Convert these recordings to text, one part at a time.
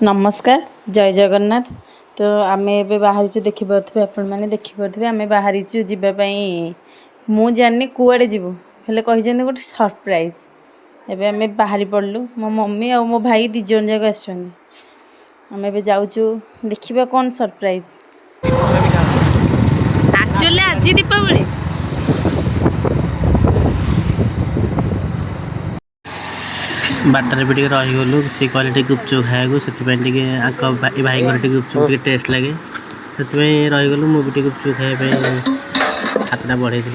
नमस्कार जय जगन्नाथ। तो आम ए बाहरी देखिपे आपण मैंने देखिपे आम बाहरी जावाई मु जानी कुआड़े जीवु हेले कही गोटे सरप्राइज एबे आम बाहरी पड़लु मो मम्मी और मो भाई दी जन जाक आम ए जाऊँ देखा कौन सरप्राइज एक्चुअली आज दीपावली बाटर भी रहीगलु सी कहले गुपचुप खाया से भाई गुपचुप टेस्ट लगे से रहीगलु मुझे गुपचुप खाया हाथटा बढ़े तो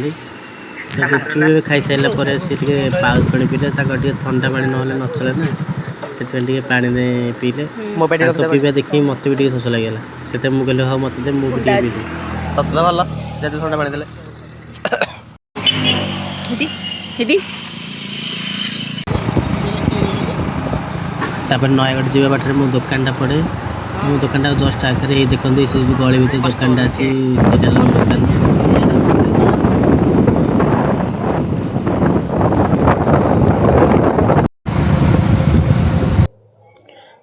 गुपचुप खाई सारापर सी पाउच पानी पीले ठंडा पानी ना न चले ना से पा पीले पीवा देखिए मत भी शोष लगे से मुझे कहली हाँ मत दे मुझे पीबी सत भल ठंडा पानी दे तापर नयगढ़ जावा बाटर मो दुकानटा पड़े मो दुकानटा जस्ट आगे देखते से गली भितर दुकानटा अच्छी से दुकान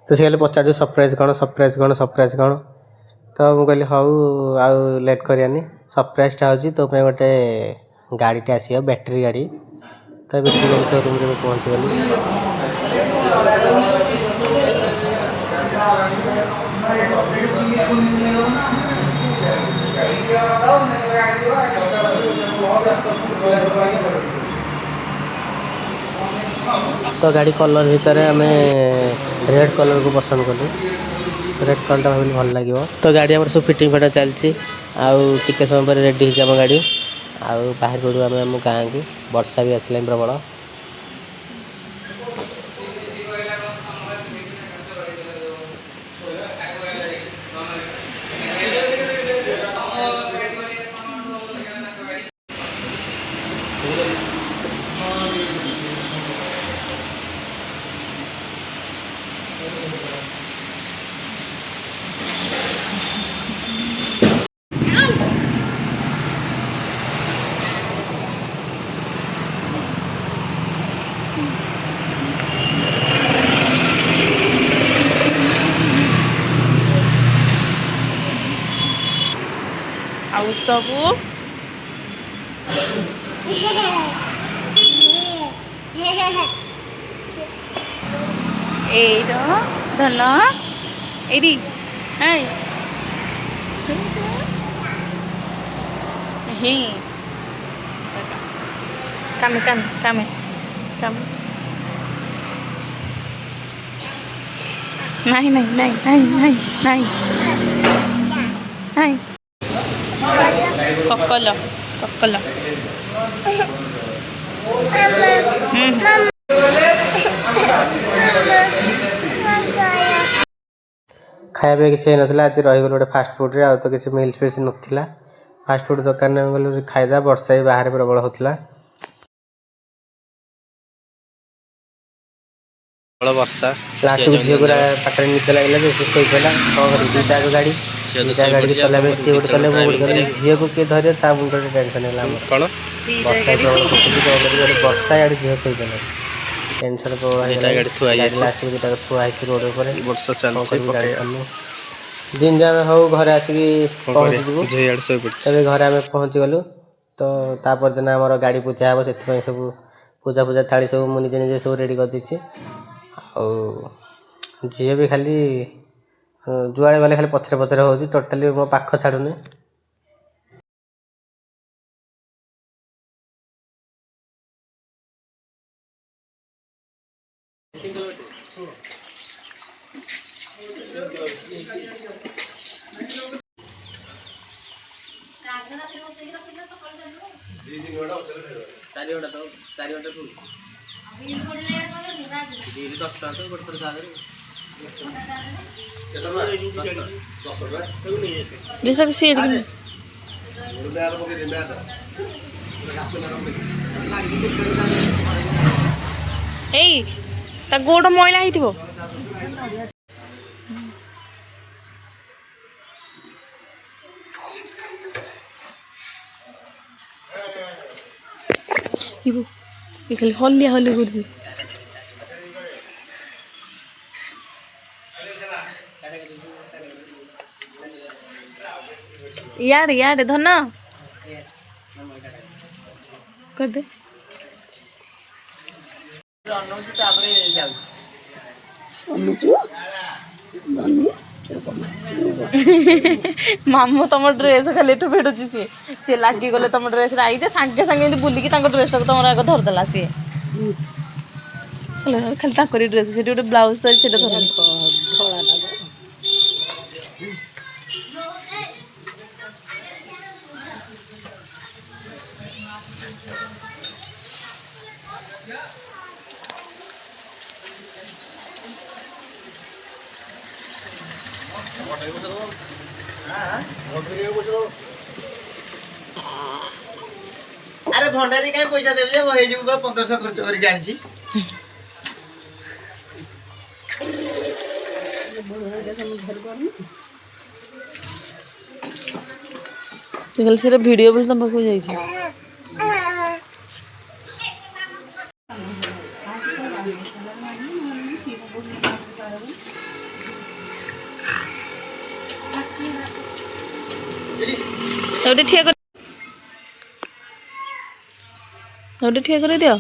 तो सी पचार सरप्राइज कौन सरप्राइज कौन सरप्राइज कौन तो मुझे कहली हाँ आउ लेट करानी सरप्राइजटा हूँ तो गोटे गाड़ीटे आस बैटेरी गाड़ी तो बैटेरी गाड़ी शोरूम में पहुँची गली तो गाड़ी कलर भितर आम रेड कलर को पसंद कलु रेड कलर भाविली भल लगे तो गाड़ी आम सब फिटिंग फाटा चलती आउ टिके समय पर रेडी हो गाड़ी आउ बाहर पड़ू आम आम गाँ को वर्षा भी आसला प्रबल आउ सबू धन एडी कमे कमे कमे कमे नहीं नहीं नहीं नहीं नहीं नहीं नहीं ककल ककल खाया पिया किसी ना आज रहीगल गोटे फास्टफुड्रे आ तो किसी मिल्स फिल्स नाला फास्टफुड दुकान में गलु खाईदा वर्षा भी बाहर प्रबल होता वर्षा लास्ट को झील पूरा पाटे निद लगे शोई पड़ा कौन कर दुईटा गाड़ी गाड़ी चलाए सी गोटे चल झील को किए धर ता मुंडे टेंशन है कौन वर्षा प्रबल वर्षा आड़े झील शोई पड़ा टेंशन लास्ट को दुटा थुआ रोड पर वर्षा चलती दिन जान हो घर आसिक पहुँची घर आम पहुँची गलु तो तापर दिन आम गाड़ी पूजा हे से सब पूजा पूजा थाली सब मुझे निजे निजे सब रेडी कर देछि झी भी खाली जुआड़े गले खाली पथरे पथरे हो टोटाली मो पाख छाड़ुनी गोड़ मैला हो इबो ये खाली हल्लिया हल्ली करछि ଇଆଡ଼େ ଧନ କରିଦେ। ମାମୁ ତମ ଡ୍ରେସ୍ ଖାଲି ଏଠୁ ଫେଡ଼ୁଛି ସିଏ ଲାଗିଗଲେ ତମ ଡ୍ରେସ୍ରେ ଆଇ ଯେ ସାଙ୍ଗେ ସାଙ୍ଗେ ଏମିତି ବୁଲିକି ତାଙ୍କ ଡ୍ରେସ୍ଟାକୁ ତମର ଆଗ ଧରିଦେଲା ସିଏ ଖାଲି ତାଙ୍କରି ଡ୍ରେସ୍ ସେଠି ଗୋଟେ ବ୍ଲାଉଜ୍ ସାଇଜ୍ ସେଇଟା ଧରିଲା। अरे भंडारी कहीं पैसा देवे जे हे जो 1500 खर्च करके आनी से वीडियो बोल तुम पाखु जाइए ठिया कर दियो।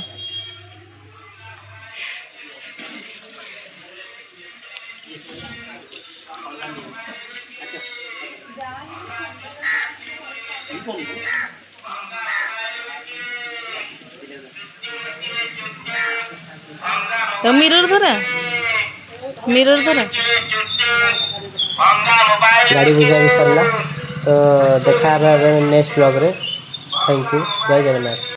तो मिरर धरा गाड़ी बुझा भी सरला तो देखा नेक्स्ट ब्लॉग रे। थैंक यू, जय जगन्नाथ।